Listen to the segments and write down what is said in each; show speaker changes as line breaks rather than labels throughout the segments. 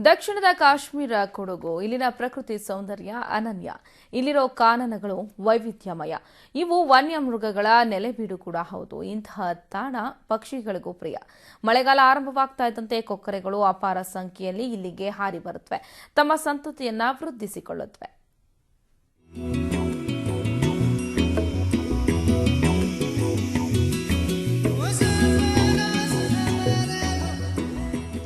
ದಕ್ಷಿಣದ ಕಾಶ್ಮೀರ ಕೊಡಗು ಇಲ್ಲಿನ ಪ್ರಕೃತಿ ಸೌಂದರ್ಯ ಅನನ್ಯ. ಇಲ್ಲಿರೋ ಕಾನನಗಳು ವೈವಿಧ್ಯಮಯ. ಇವು ವನ್ಯಮೃಗಗಳ ನೆಲೆಬೀಡು ಕೂಡ ಹೌದು. ಇಂತಹ ತಾಣ ಪಕ್ಷಿಗಳಿಗೂ ಪ್ರಿಯ. ಮಳೆಗಾಲ ಆರಂಭವಾಗ್ತಾ ಇದ್ದಂತೆ ಕೊಕ್ಕರೆಗಳು ಅಪಾರ ಸಂಖ್ಯೆಯಲ್ಲಿ ಇಲ್ಲಿಗೆ ಹಾರಿ ಬರುತ್ತವೆ, ತಮ್ಮ ಸಂತತಿಯನ್ನ ವೃದ್ಧಿಸಿಕೊಳ್ಳುತ್ತವೆ.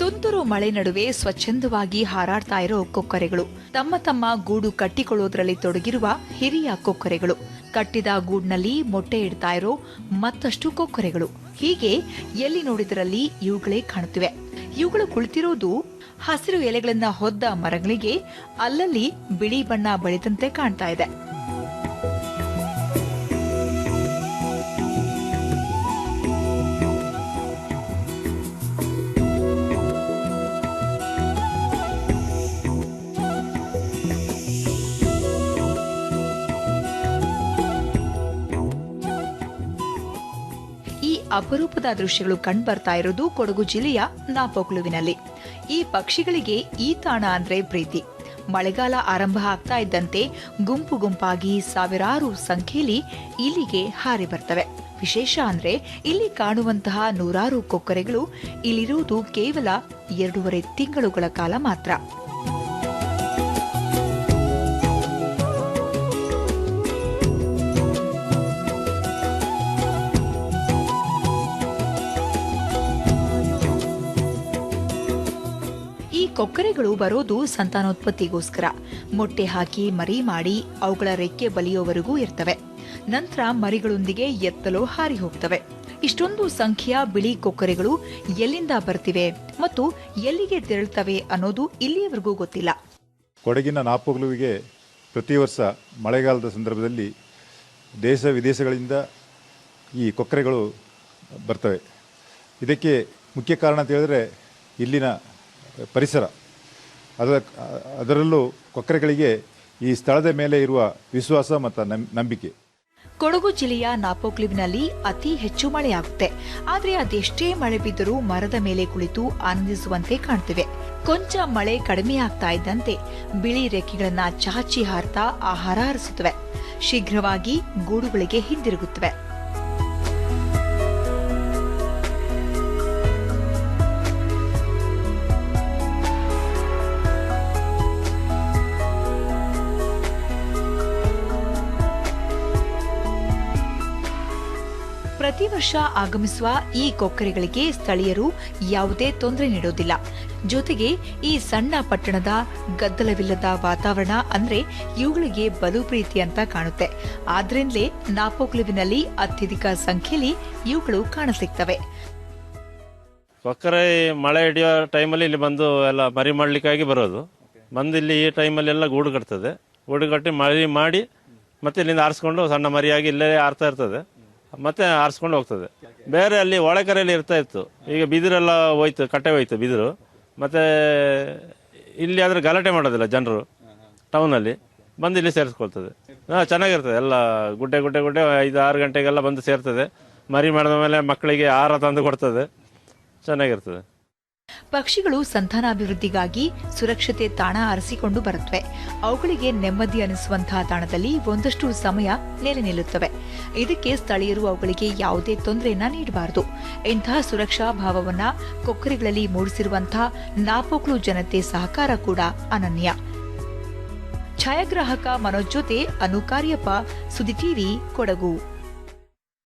ತುಂತುರು ಮಳೆ ನಡುವೆ ಸ್ವಚ್ಛಂದವಾಗಿ ಹಾರಾಡ್ತಾ ಇರೋ ಕೊಕ್ಕರೆಗಳು, ತಮ್ಮ ತಮ್ಮ ಗೂಡು ಕಟ್ಟಿಕೊಳ್ಳೋದ್ರಲ್ಲಿ ತೊಡಗಿರುವ ಹಿರಿಯ ಕೊಕ್ಕರೆಗಳು, ಕಟ್ಟಿದ ಗೂಡಿನಲ್ಲಿ ಮೊಟ್ಟೆ ಇಡ್ತಾ ಇರೋ ಮತ್ತಷ್ಟು ಕೊಕ್ಕರೆಗಳು, ಹೀಗೆ ಎಲ್ಲಿ ನೋಡಿದರಲ್ಲಿ ಇವುಗಳೇ ಕಾಣುತ್ತಿವೆ. ಇವುಗಳು ಕುಳಿತಿರೋದು ಹಸಿರು ಎಲೆಗಳನ್ನ ಹೊದ್ದ ಮರಗಳಿಗೆ ಅಲ್ಲಲ್ಲಿ ಬಿಳಿ ಬಣ್ಣ ಬಳಿದಂತೆ ಕಾಣ್ತಾ ಇದೆ. ಅಪರೂಪದ ದೃಶ್ಯಗಳು ಕಂಡುಬರ್ತಾ ಇರೋದು ಕೊಡಗು ಜಿಲ್ಲೆಯ ನಾಪೋಕ್ಲುವಿನಲ್ಲಿ. ಈ ಪಕ್ಷಿಗಳಿಗೆ ಈ ತಾಣ ಅಂದ್ರೆ ಪ್ರೀತಿ. ಮಳೆಗಾಲ ಆರಂಭ ಆಗ್ತಾ ಇದ್ದಂತೆ ಗುಂಪು ಗುಂಪಾಗಿ ಸಾವಿರಾರು ಸಂಖ್ಯೆಯಲ್ಲಿ ಇಲ್ಲಿಗೆ ಹಾರಿ ಬರ್ತವೆ. ವಿಶೇಷ ಅಂದ್ರೆ ಇಲ್ಲಿ ಕಾಣುವಂತಹ ನೂರಾರು ಕೊಕ್ಕರೆಗಳು ಇಲ್ಲಿರುವುದು ಕೇವಲ 2.5 ತಿಂಗಳುಗಳ ಕಾಲ ಮಾತ್ರ. ಕೊಕ್ಕರೆಗಳು ಬರೋದು ಸಂತಾನೋತ್ಪತ್ತಿಗೋಸ್ಕರ. ಮೊಟ್ಟೆ ಹಾಕಿ ಮರಿ ಮಾಡಿ ಅವುಗಳ ರೆಕ್ಕೆ ಬಲಿಯೋವರೆಗೂ ಇರ್ತವೆ. ನಂತರ ಮರಿಗಳೊಂದಿಗೆ ಎತ್ತಲೋ ಹಾರಿ ಹೋಗ್ತವೆ. ಇಷ್ಟೊಂದು ಸಂಖ್ಯೆಯ ಬಿಳಿ ಕೊಕ್ಕರೆಗಳು ಎಲ್ಲಿಂದ ಬರ್ತಿವೆ ಮತ್ತು ಎಲ್ಲಿಗೆ ತೆರಳುತ್ತವೆ ಅನ್ನೋದು ಇಲ್ಲಿಯವರೆಗೂ ಗೊತ್ತಿಲ್ಲ.
ಕೊಡಗಿನ ನಾಪೋಕ್ಲುವಿಗೆ ಪ್ರತಿ ವರ್ಷ ಮಳೆಗಾಲದ ಸಂದರ್ಭದಲ್ಲಿ ದೇಶ ವಿದೇಶಗಳಿಂದ ಈ ಕೊಕ್ಕರೆಗಳು ಬರ್ತವೆ. ಇದಕ್ಕೆ ಮುಖ್ಯ ಕಾರಣ ಅಂತ ಹೇಳಿದ್ರೆ ಇಲ್ಲಿನ ಪರಿಸರ. ಅದರಲ್ಲೂ ಕೊಕ್ಕರೆಗಳಿಗೆ ಈ ಸ್ಥಳದ ಮೇಲೆ ಇರುವ ವಿಶ್ವಾಸ ಮತ್ತು ನಂಬಿಕೆ.
ಕೊಡಗು ಜಿಲ್ಲೆಯ ನಾಪೋಕ್ಲುವಿನಲ್ಲಿ ಅತಿ ಹೆಚ್ಚು ಮಳೆಯಾಗುತ್ತೆ. ಆದರೆ ಅದೆಷ್ಟೇ ಮಳೆ ಬಿದ್ದರೂ ಮರದ ಮೇಲೆ ಕುಳಿತು ಆನಂದಿಸುವಂತೆ ಕಾಣ್ತಿವೆ. ಕೊಂಚ ಮಳೆ ಕಡಿಮೆಯಾಗ್ತಾ ಇದ್ದಂತೆ ಬಿಳಿ ರೆಕ್ಕೆಗಳನ್ನ ಚಾಚಿ ಹಾರ್ತಾ ಆಹಾರ ಅರಸುತ್ತವೆ. ಶೀಘ್ರವಾಗಿ ಗೂಡುಗಳಿಗೆ ಹಿಂದಿರುಗುತ್ತವೆ. ಪ್ರತಿ ವರ್ಷ ಆಗಮಿಸುವ ಈ ಕೊಕ್ಕರೆಗಳಿಗೆ ಸ್ಥಳೀಯರು ಯಾವುದೇ ತೊಂದರೆ ನೀಡೋದಿಲ್ಲ. ಜೊತೆಗೆ ಈ ಸಣ್ಣ ಪಟ್ಟಣದ ಗದ್ದಲವಿಲ್ಲದ ವಾತಾವರಣ ಅಂದ್ರೆ ಇವುಗಳಿಗೆ ಬಲು ಪ್ರೀತಿ ಅಂತ ಕಾಣುತ್ತೆ. ಆದ್ರಿಂದಲೇ ನಾಪೋಕ್ಲುವಿನಲ್ಲಿ ಅತ್ಯಧಿಕ ಸಂಖ್ಯೆಯಲ್ಲಿ ಇವುಗಳು ಕಾಣಸಿಗ್ತವೆ.
ಕೊಕ್ಕರೆ ಮಳೆ ಹಿಡಿಯೋ ಟೈಮಲ್ಲಿ ಇಲ್ಲಿ ಬಂದು ಎಲ್ಲ ಮರಿ ಮಾಡ್ಲಿಕ್ಕಾಗಿ ಬರೋದು. ಬಂದು ಇಲ್ಲಿ ಈ ಟೈಮಲ್ಲಿ ಎಲ್ಲ ಗೂಡು ಕಟ್ತದೆ. ಗೂಡು ಕಟ್ಟಿ ಮರಿ ಮಾಡಿ ಮತ್ತೆ ಇಲ್ಲಿಂದ ಆರಿಸ್ಕೊಂಡು ಸಣ್ಣ ಮರಿಯಾಗಿ ಇಲ್ಲೇ ಆರ್ತಾ ಇರ್ತದೆ, ಮತ್ತೆ ಆರಿಸ್ಕೊಂಡು ಹೋಗ್ತದೆ. ಬೇರೆ ಅಲ್ಲಿ ಒಳಕೆರೆಯಲ್ಲಿ ಇರ್ತಾ ಇತ್ತು, ಈಗ ಬಿದಿರೆಲ್ಲ ಹೋಯ್ತು, ಕಟ್ಟೆ ಹೋಯ್ತು ಬಿದಿರು. ಮತ್ತೆ ಇಲ್ಲಿ ಆದ್ರೆ ಗಲಾಟೆ ಮಾಡೋದಿಲ್ಲ ಜನರು. ಟೌನಲ್ಲಿ ಬಂದು ಇಲ್ಲಿ ಸೇರಿಸ್ಕೊಳ್ತದೆ. ಚೆನ್ನಾಗಿರ್ತದೆ. ಎಲ್ಲ ಗುಡ್ಡೆ 5-6 ಗಂಟೆಗೆಲ್ಲ ಬಂದು ಸೇರ್ತದೆ. ಮರಿ ಮಾಡಿದ ಮೇಲೆ ಮಕ್ಕಳಿಗೆ ಆಹಾರ ತಂದು ಕೊಡ್ತದೆ. ಚೆನ್ನಾಗಿರ್ತದೆ.
ಪಕ್ಷಿಗಳು ಸಂತಾನಾಭಿವೃದ್ಧಿಗಾಗಿ ಸುರಕ್ಷತೆ ತಾಣ ಅರಸಿಕೊಂಡು ಬರುತ್ತವೆ. ಅವುಗಳಿಗೆ ನೆಮ್ಮದಿ ಅನಿಸುವಂತಹ ತಾಣದಲ್ಲಿ ಒಂದಷ್ಟು ಸಮಯ ನೆಲೆ ನಿಲ್ಲುತ್ತವೆ. ಇದಕ್ಕೆ ಸ್ಥಳೀಯರು ಅವುಗಳಿಗೆ ಯಾವುದೇ ತೊಂದರೆಯನ್ನ ನೀಡಬಾರದು. ಇಂತಹ ಸುರಕ್ಷಾ ಭಾವವನ್ನ ಕೊಕ್ಕರೆಗಳಲ್ಲಿ ಮೂಡಿಸಿರುವಂತಹ ನಾಪೋಕ್ಲು ಜನತೆ ಸಹಕಾರ ಕೂಡ ಅನನ್ಯ. ಛಾಯಾಗ್ರಾಹಕ ಮನೋಜ್ ಜೊತೆ ಅನು ಕಾರ್ಯಪ್ಪ, ಸುದ್ದಿ ಟಿವಿ, ಕೊಡಗು.